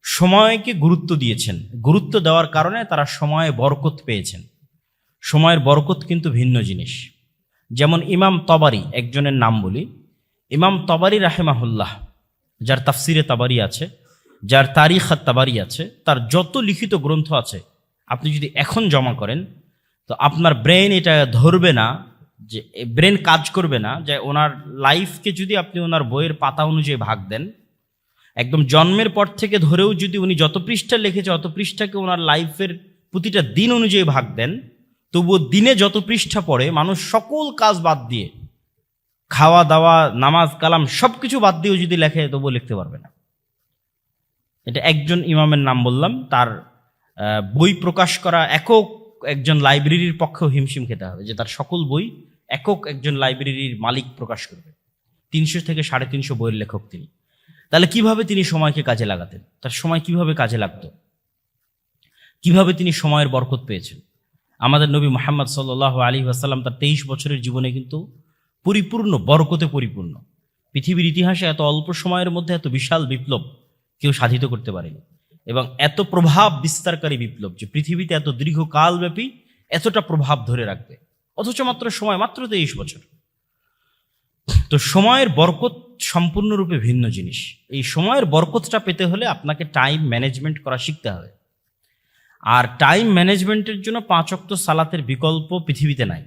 সময়কে গুরুত্ব দিয়েছেন। গুরুত্ব দেওয়ার কারণে তারা সময়ে বরকত পেয়েছেন। সময়ের বরকত কিন্তু ভিন্ন জিনিস। যেমন ইমাম তবারি, একজনের নাম বলি, ইমাম তবারি রাহেমাহুল্লাহ, যার তাফসিরে তাবারি আছে, যার তারিখ তাবারি আছে, তার যত লিখিত গ্রন্থ আছে আপনি যদি এখন জমা করেন তো আপনার ব্রেন এটা ধরবে না, যে ব্রেন কাজ করবে না যে ওনার লাইফকে যদি আপনি ওনার বইয়ের পাতা অনুযায়ী ভাগ দেন, একদম জন্মের পর থেকে ধরেও যদি উনি যত পৃষ্ঠা লিখেছে অত পৃষ্ঠাকে ওনার লাইফের প্রতিটা দিন অনুযায়ী ভাগ দেন, তবুও দিনে যত পৃষ্ঠা পড়ে মানুষ সকল কাজ বাদ দিয়ে, খাওয়া দাওয়া, নামাজ কালাম সব কিছু বাদ দিয়েও যদি লেখে তবুও লিখতে পারবে না। এটা একজন ইমামের নাম বললাম, তার বই প্রকাশ করা একক একজন লাইব্রেরির পক্ষেও হিমশিম খেতে হবে, যে তার সকল বই একক একজন লাইব্রেরির মালিক প্রকাশ করবে। 300 থেকে 350 বইয়ের লেখক তিনি। তাহলে কিভাবে তিনি সময়কে কাজে লাগাতেন, তার সময় কিভাবে কাজে লাগতো, কিভাবে তিনি সময়ের বরকত পেয়েছেন? আমাদের নবী মুহাম্মদ সাল্লাল্লাহু আলাইহি ওয়াসাল্লাম তার 23 বছরের জীবনে কিন্তু পরিপূর্ণ বরকতে পরিপূর্ণ। পৃথিবীর ইতিহাসে এত অল্প সময়ের মধ্যে এত বিশাল বিপ্লব কেউ সাধিত করতে পারেনি, এবং এত প্রভাব বিস্তারকারী বিপ্লব যে পৃথিবীতে এত দীর্ঘকালব্যাপী এতটা প্রভাব ধরে রাখবে, অথচ মাত্র সময় মাত্র 23 বছর। তো সময়ের বরকত সম্পূর্ণরূপে ভিন্ন জিনিস। এই সময়ের বরকতটা পেতে হলে আপনাকে টাইম ম্যানেজমেন্ট করা শিখতে হবে। আর টাইম ম্যানেজমেন্টের জন্য 5 ওয়াক্ত সালাতের বিকল্প পৃথিবীতে নাই।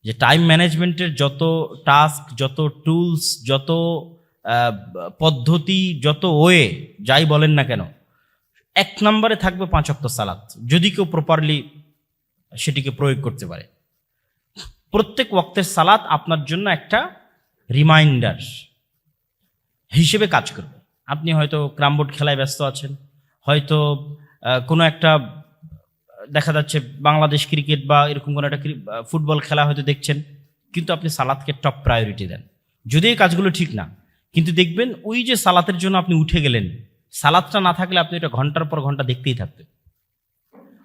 যে টাইম ম্যানেজমেন্টের যত টাস্ক, যত টুলস, যত পদ্ধতি, যত ওয়ে যাই বলেন না কেন, 1 নম্বরে থাকবে 5 ওয়াক্ত সালাত, যদি কেউ প্রপারলি সেটিকে প্রয়োগ করতে পারে। প্রত্যেক ওয়াক্তের সালাত আপনার জন্য একটা রিমাইন্ডার হিসেবে কাজ করবে। আপনি হয়তো ক্রামবোর্ড খেলায় ব্যস্ত আছেন, হয়তো কোনো একটা দেখা যাচ্ছে বাংলাদেশ ক্রিকেট বা এরকম কোনো একটা ফুটবল খেলা হয়তো দেখছেন, কিন্তু আপনি সালাতকে টপ প্রায়োরিটি দেন। যদি এই কাজগুলো ঠিক না, কিন্তু দেখবেন ওই যে সালাতের জন্য আপনি উঠে গেলেন, সালাতটা না থাকলে আপনি এটা ঘন্টার পর ঘন্টা দেখতেই থাকবেন।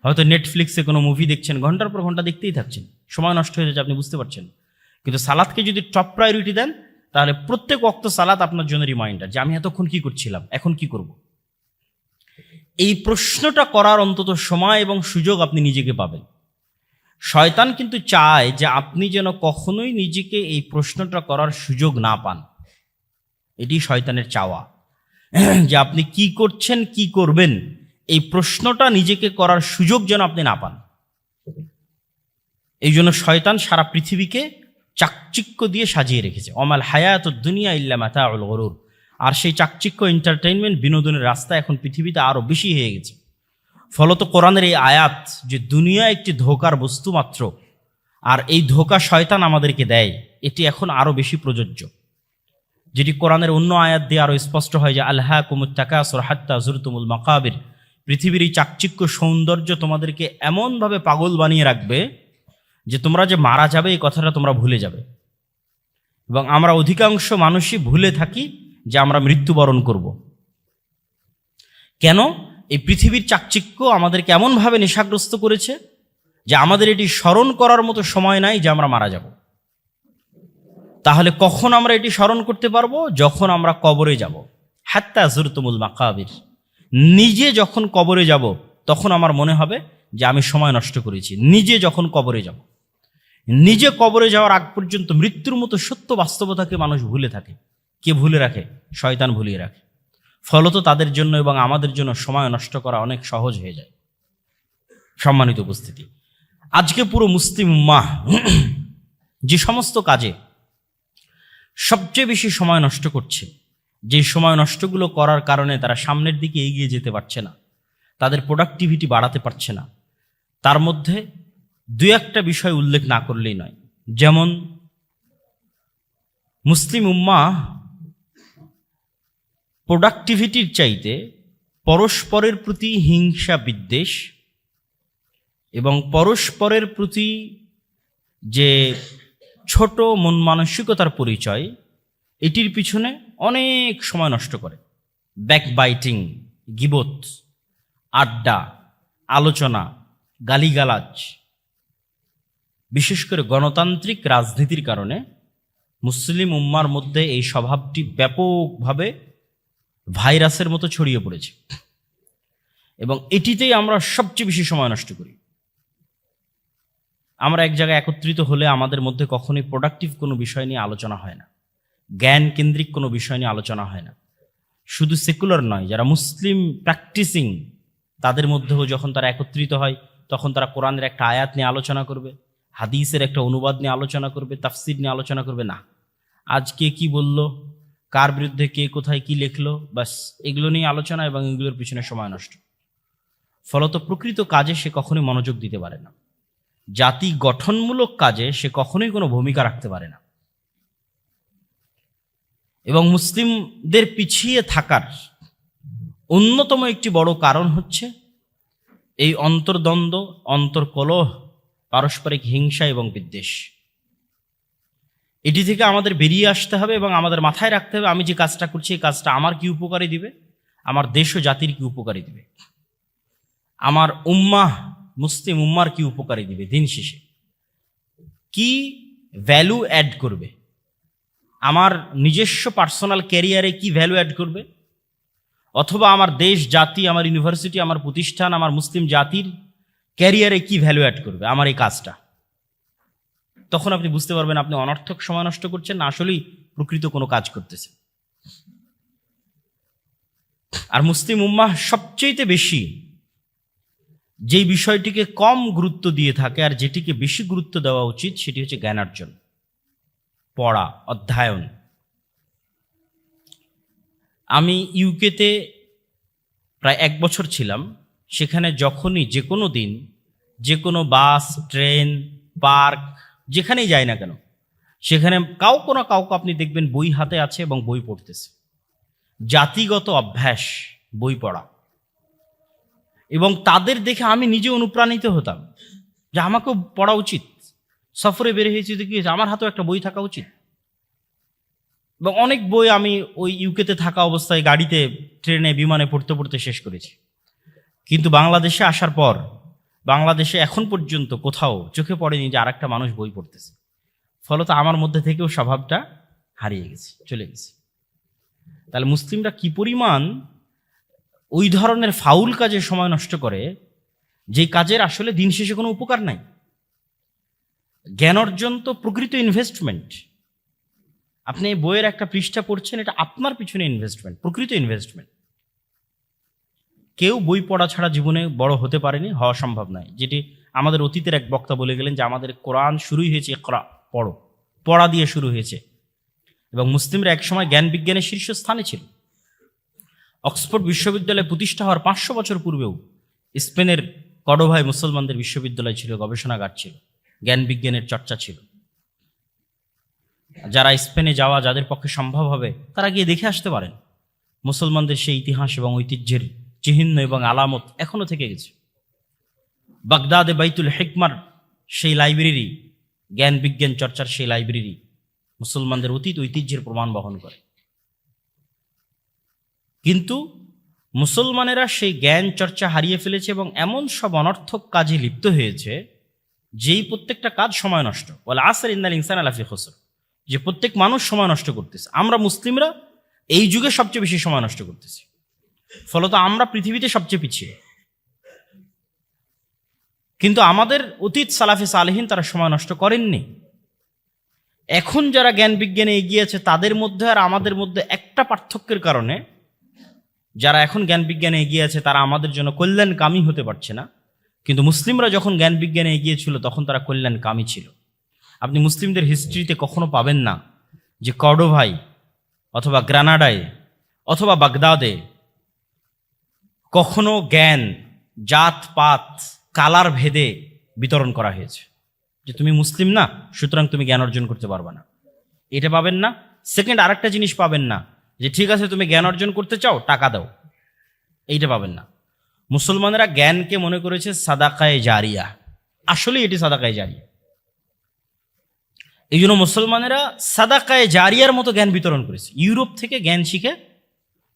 হয়তো নেটফ্লিক্সে কোনো মুভি দেখছেন, ঘন্টার পর ঘন্টা দেখতেই থাকছেন, সময় নষ্ট হয়ে যাচ্ছে, আপনি বুঝতে পারছেন। কিন্তু সালাতকে যদি টপ প্রায়োরিটি দেন, তাহলে প্রত্যেক ওয়াক্ত সালাত আপনার জন্য রিমাইন্ডার যে আমি এতক্ষণ কি করছিলাম, এখন কি করব। এই প্রশ্নটা করার অন্তত সময় এবং সুযোগ আপনি নিজেকে পাবেন। শয়তান কিন্তু চায় যে আপনি যেন কখনোই নিজেকে এই প্রশ্নটা করার সুযোগ না পান। এটি শয়তানের চাওয়া, যে আপনি কি করছেন, কি করবেন, এই প্রশ্নটা নিজেকে করার সুযোগ যেন আপনি না পান। এই জন্য শয়তান সারা পৃথিবীকে চাকচিক্য দিয়ে সাজিয়ে রেখেছে। অমাল হায়াতুদ দুনিয়া ইল্লা মাতাউল গুরুর। আর সেই চাকচিক্য, এন্টারটেইনমেন্ট, বিনোদনের রাস্তা এখন পৃথিবীতে আরো বেশি হয়ে গেছে। ফলত কোরআনের এই আয়াত যে দুনিয়া একটি ধোঁকার বস্তু মাত্র, আর এই ধোঁকা শয়তান আমাদেরকে দেয়, এটি এখন আরো বেশি প্রযোজ্য। যেটি কোরআনের অন্য আয়াত দিয়ে আরো স্পষ্ট হয় যে আলহাকুমুত তাকাসুর হাত্তা যুরতুমুল মাকাবির। পৃথিবীর এই চাকচিক্য সৌন্দর্য তোমাদেরকে এমনভাবে পাগল বানিয়ে রাখবে যে তোমরা যে মারা যাবে এই কথাটা তোমরা ভুলে যাবে। এবং আমরা অধিকাংশ মানুষই ভুলে থাকি যে আমরা মৃত্যুবরণ করব। কেন? এই পৃথিবীর চাকচিক্য আমাদেরকে এমনভাবে নেশাগ্রস্ত করেছে যে আমাদের এটি স্মরণ করার মতো সময় নাই যে আমরা মারা যাব। তাহলে কখন আমরা এটি স্মরণ করতে পারবো? যখন আমরা কবরে যাব। হাত্তা যুরতুমুল মাকাবির, নিজে যখন কবরে যাব তখন আমার মনে হবে যে আমি সময় নষ্ট করেছি। নিজে যখন কবরে যাব, নিজে কবরে যাওয়ার আগ পর্যন্ত মৃত্যুর মতো সত্য বাস্তবতাকে মানুষ ভুলে থাকে। কে ভুলে রাখে? শয়তান ভুলিয়ে রাখে। ফলত তাদের জন্য এবং আমাদের জন্য সময় নষ্ট করা অনেক সহজ হয়ে যায়। সম্মানিত উপস্থিতি, আজকে পুরো মুসলিম উম্মাহ যে সমস্ত কাজে সবচেয়ে বেশি সময় নষ্ট করছে, যে সময় নষ্টগুলো করার কারণে তারা সামনের দিকে এগিয়ে যেতে পারছে না, তাদের প্রোডাক্টিভিটি বাড়াতে পারছে না, তার মধ্যে দুই একটা বিষয় উল্লেখ না করলেই নয়। যেমন মুসলিম উম্মাহ প্রোডাক্টিভিটির চাইতে পরস্পরের প্রতি হিংসা বিদ্বেষ এবং পরস্পরের প্রতি যে ছোট মন মানসিকতার পরিচয়, এটির পিছনে অনেক সময় নষ্ট করে। ব্যাকবাইটিং, গিবত, আড্ডা, আলোচনা, গালিগালাজ, বিশেষ করে গণতান্ত্রিক রাজনীতির কারণে মুসলিম উম্মার মধ্যে এই স্বভাবটি ব্যাপকভাবে ভাইরাসের মতো ছড়িয়ে পড়েছে এবং এটিতেই আমরা সবচেয়ে বেশি সময় নষ্ট করি। আমরা এক জায়গায় একত্রিত হলে আমাদের মধ্যে কখনোই প্রোডাক্টিভ কোনো বিষয় নিয়ে আলোচনা হয় না, জ্ঞান কেন্দ্রিক কোনো বিষয় নিয়ে আলোচনা হয় না। শুধু সেকুলার নয়, যারা মুসলিম প্র্যাকটিসিং তাদের মধ্যেও যখন তারা একত্রিত হয় তখন তারা কোরআনের একটা আয়াত নিয়ে আলোচনা করবে, হাদিসের একটা অনুবাদ নিয়ে আলোচনা করবে, তাফসির নিয়ে আলোচনা করবে না। আজকে কি বলল, কার বিরুদ্ধে কে কোথায় কি লিখলো, বাস এগুলো নিয়ে আলোচনা এবং এগুলোর পিছনে সময় নষ্ট। ফলত প্রকৃত কাজে সে কখনোই মনোযোগ দিতে পারে না, জাতি গঠনমূলক কাজে সে কখনোই কোনো ভূমিকা রাখতে পারে না। এবং মুসলিমদের পিছিয়ে থাকার অন্যতম একটি বড় কারণ হচ্ছে এই অন্তর্দ্বন্দ্ব, অন্তর্কলহ, পারস্পরিক হিংসা এবং বিদ্বেষ। এটি থেকে আমাদের বেরিয়ে আসতে হবে এবং আমাদের মাথায় রাখতে হবে, আমি যে কাজটা করছি এই কাজটা আমার কি উপকারী দিবে, আমার দেশ ও জাতির কি উপকারী দিবে, আমার উম্মাহ মুসলিম উম্মার কি উপকারী দিবে, দিন শেষে কি ভ্যালু অ্যাড করবে, আমার নিজস্ব পার্সোনাল ক্যারিয়ারে কি ভ্যালু অ্যাড করবে, অথবা আমার দেশ, জাতি, আমার ইউনিভার্সিটি, আমার প্রতিষ্ঠান, আমার মুসলিম জাতির ক্যারিয়ারে কি ভ্যালু অ্যাড করবে আমার এই কাজটা। তখন আপনি বুঝতে পারবেন আপনি অনর্থক সময় নষ্ট করছেন না আসলেই প্রকৃত কোনো কাজ করতেছেন। আর মুসলিম উম্মাহ সবচেয়ে বেশি যেই বিষয়টিকে কম গুরুত্ব দিয়ে থাকে আর যেটিকে বেশি গুরুত্ব দেওয়া উচিত সেটি হচ্ছে জ্ঞানার্জন, পড়া, অধ্যয়ন। আমি ইউকেতে প্রায় 1 বছর ছিলাম। সেখানে যখনই যে কোনো দিন যে কোনো বাস, ট্রেন, পার্ক, যেখানেই যাই না কেন, সেখানে কাউকে না কাউকে আপনি দেখবেন বই হাতে আছে এবং বই পড়তেছে। জাতিগত অভ্যাস বই পড়া, এবং তাদের দেখে আমি নিজে অনুপ্রাণিত হতাম যে আমাকেও পড়া উচিত। সফরে বের হয়েছি তো কি হয়েছে, আমার হাতেও একটা বই থাকা উচিত। এবং অনেক বই আমি ওই ইউকেতে থাকা অবস্থায় গাড়িতে, ট্রেনে, বিমানে পড়তে পড়তে শেষ করেছি। কিন্তু বাংলাদেশে আসার পর বাংলাদেশে এখন পর্যন্ত কোথাও চোখে পড়েনি যে আরেকটা মানুষ বই পড়তেছে। ফলত আমার মধ্যে থেকেও স্বভাবটা হারিয়ে গেছে, চলে গেছে। তাহলে মুসলিমরা কি পরিমাণ ওই ধরনের ফাউল কাজে সময় নষ্ট করে যে কাজের আসলে দিন শেষে কোনো উপকার নাই। জ্ঞান অর্জন তো প্রকৃত ইনভেস্টমেন্ট। আপনি বইয়ের একটা পৃষ্ঠা পড়ছেন, এটা আপনার পিছনে ইনভেস্টমেন্ট, প্রকৃত ইনভেস্টমেন্ট। কেউ বই পড়া ছাড়া জীবনে বড় হতে পারেনি, হওয়া সম্ভব নয়। যেটি আমাদের অতীতের এক বক্তা বলে গেলেন যে আমাদের কোরআন শুরুই হয়েছে ইকরা, পড়ো, পড়া দিয়ে শুরু হয়েছে। এবং মুসলিমরা একসময় জ্ঞান বিজ্ঞানের শীর্ষস্থানে ছিল। অক্সফোর্ড বিশ্ববিদ্যালয় প্রতিষ্ঠা হওয়ার 500 বছর পূর্বেও স্পেনের কর্ডোভায় মুসলমানদের বিশ্ববিদ্যালয় ছিল, গবেষণাগার ছিল, জ্ঞান বিজ্ঞানের চর্চা ছিল। যারা স্পেনে যাওয়া, যাদের পক্ষে সম্ভব হবে তারা গিয়ে দেখে আসতে পারেন। মুসলমানদের সেই ইতিহাস এবং ঐতিহ্যের চিহ্ন এবং আলামত এখনো থেকে গেছে। বাগদাদে বাইতুল হিকমার সেই লাইব্রেরি, জ্ঞান বিজ্ঞান চর্চার সেই লাইব্রেরি মুসলমানদের অতীত ঐতিহ্যের প্রমাণ বহন করে। কিন্তু মুসলমানেরা সেই জ্ঞান চর্চা হারিয়ে ফেলেছে এবং এমন সব অনর্থক কাজে লিপ্ত হয়েছে যেই প্রত্যেকটা কাজ সময় নষ্ট। ওয়াল আসর ইন্নাল ইনসানা লাফি খুসর, যে প্রত্যেক মানুষ সময় নষ্ট করতেছে। আমরা মুসলিমরা এই যুগে সবচেয়ে বেশি সময় নষ্ট করতেছি, ফলত আমরা পৃথিবীতে সবচেয়ে পিছিয়ে। কিন্তু আমাদের অতীত সালাফে সালেহিন তারা সময় নষ্ট করেননি। এখন যারা জ্ঞান বিজ্ঞানে এগিয়ে আছে তাদের মধ্যে আর আমাদের মধ্যে একটা পার্থক্যের কারণে যারা এখন জ্ঞান বিজ্ঞানে এগিয়ে আছে তারা আমাদের জন্য কল্যাণকামী হতে পারছে না, কিন্তু মুসলিমরা যখন জ্ঞান বিজ্ঞানে এগিয়ে ছিল তখন তারা কল্যাণকামী ছিল। আপনি মুসলিমদের হিস্ট্রিতে কখনো পাবেন না যে কর্ডোভায় অথবা গ্রানাডায় অথবা বাগদাদে কখনো জ্ঞান জাত পাত কালার ভেদে বিতরণ করা হয়েছে যে তুমি মুসলিম না সুতরাং তুমি জ্ঞান অর্জন করতে পারবে না, এটা পাবেন না। সেকেন্ড, আরেকটা জিনিস পাবেন না যে ঠিক আছে তুমি জ্ঞান অর্জন করতে চাও টাকা দাও, এইটা পাবেন না। মুসলমানেরা জ্ঞানকে মনে করেছে সাদাকায়ে জারিয়া, আসলে এটি সাদাকায়ে জারিয়া। এই জন্য মুসলমানেরা সাদাকায়ে জারিয়ার মতো জ্ঞান বিতরণ করেছে। ইউরোপ থেকে জ্ঞান শিখে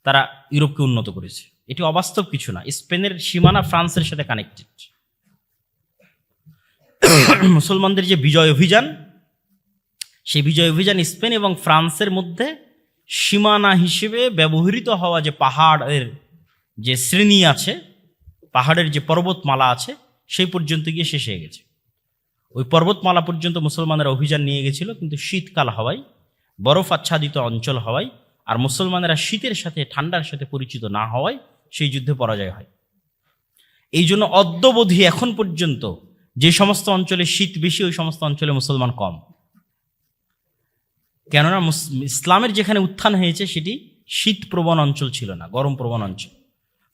তারা ইউরোপকে উন্নত করেছে, এটি অবাস্তব কিছু না। স্পেনের সীমানা ফ্রান্সের সাথে কানেক্টেড। মুসলমানদের যে বিজয় অভিযান, সেই বিজয় অভিযান স্পেন এবং ফ্রান্সের মধ্যে সীমানা হিসেবে ব্যবহৃত হওয়া যে পাহাড়ের যে শ্রেণী আছে, পাহাড়ের যে পর্বতমালা আছে, সেই পর্যন্ত গিয়ে শেষ হয়ে গেছে। ওই পর্বতমালা পর্যন্ত মুসলমানেরা অভিযান নিয়ে গেছিল, কিন্তু শীতকাল হওয়ায়, বরফ আচ্ছাদিত অঞ্চল হওয়ায় আর মুসলমানেরা শীতের সাথে ঠান্ডার সাথে পরিচিত না হওয়ায় সেই যুদ্ধে পরাজয় হয়। এই জন্য অদ্যবধি এখন পর্যন্ত যে সমস্ত অঞ্চলে শীত বেশি ওই সমস্ত অঞ্চলে মুসলমান কম। কেননা ইসলামের যেখানে উত্থান হয়েছে সেটি শীত প্রবণ অঞ্চল ছিল না, গরম প্রবণ অঞ্চল।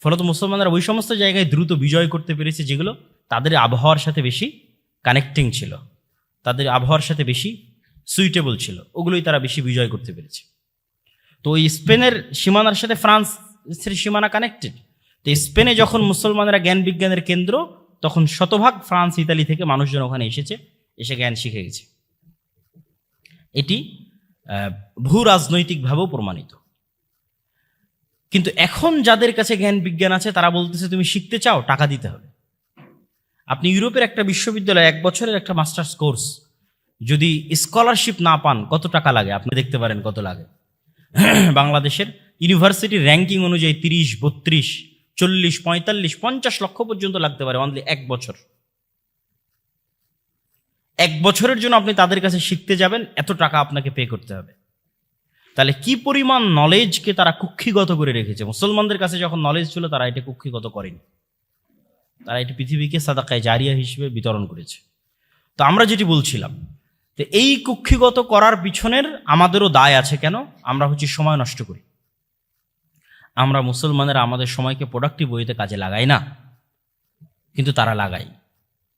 ফলত মুসলমানরা ওই সমস্ত জায়গায় দ্রুত বিজয় করতে পেরেছে যেগুলো তাদের আবহাওয়ার সাথে বেশি কানেক্টিং ছিল, তাদের আবহাওয়ার সাথে বেশি সুইটেবল ছিল, ওগুলোই তারা বেশি বিজয় করতে পেরেছে। তো ওই স্পেনের সীমানার সাথে ফ্রান্সের সীমানা কানেক্টেড। তো স্পেনে যখন মুসলমানেরা জ্ঞান বিজ্ঞানের কেন্দ্র, তখন শতভাগ ফ্রান্স ইতালি থেকে মানুষজন ওখানে এসে জ্ঞান শিখে গেছে। এটি ভূ রাজনৈতিকভাবেও প্রমাণিত। কিন্তু এখন যাদের কাছে জ্ঞান বিজ্ঞান আছে তারা বলতেছে তুমি শিখতে চাও টাকা দিতে হবে। আপনি ইউরোপের একটা বিশ্ববিদ্যালয়ে 1 বছরের একটা মাস্টার্স কোর্স যদি স্কলারশিপ না পান কত টাকা লাগে আপনি দেখতে পারেন কত লাগে। বাংলাদেশের ইউনিভার্সিটির র্যাঙ্কিং অনুযায়ী 30, 32, 40, 45, 50 লক্ষ পর্যন্ত লাগতে পারে অনলি 1 বছর। 1 বছরের জন্য আপনি তাদের কাছে শিখতে যাবেন, এত টাকা আপনাকে পে করতে হবে। তাহলে কি পরিমাণ নলেজকে তারা কুক্ষিগত করে রেখেছে। মুসলমানদের কাছে যখন নলেজ ছিল তারা এটা কুক্ষিগত করেনি, তারা এটি পৃথিবীকে সাদাকায়ে জারিয়া হিসেবে বিতরণ করেছে। তো আমরা যেটি বলছিলাম, তো এই কুক্ষিগত করার পিছনের আমাদেরও দায় আছে। কেন? আমরা সময় নষ্ট করি। আমরা মুসলমানেরা আমাদের সময়কে প্রোডাক্টিভ ওয়েতে কাজে লাগাই না, কিন্তু তারা লাগায়।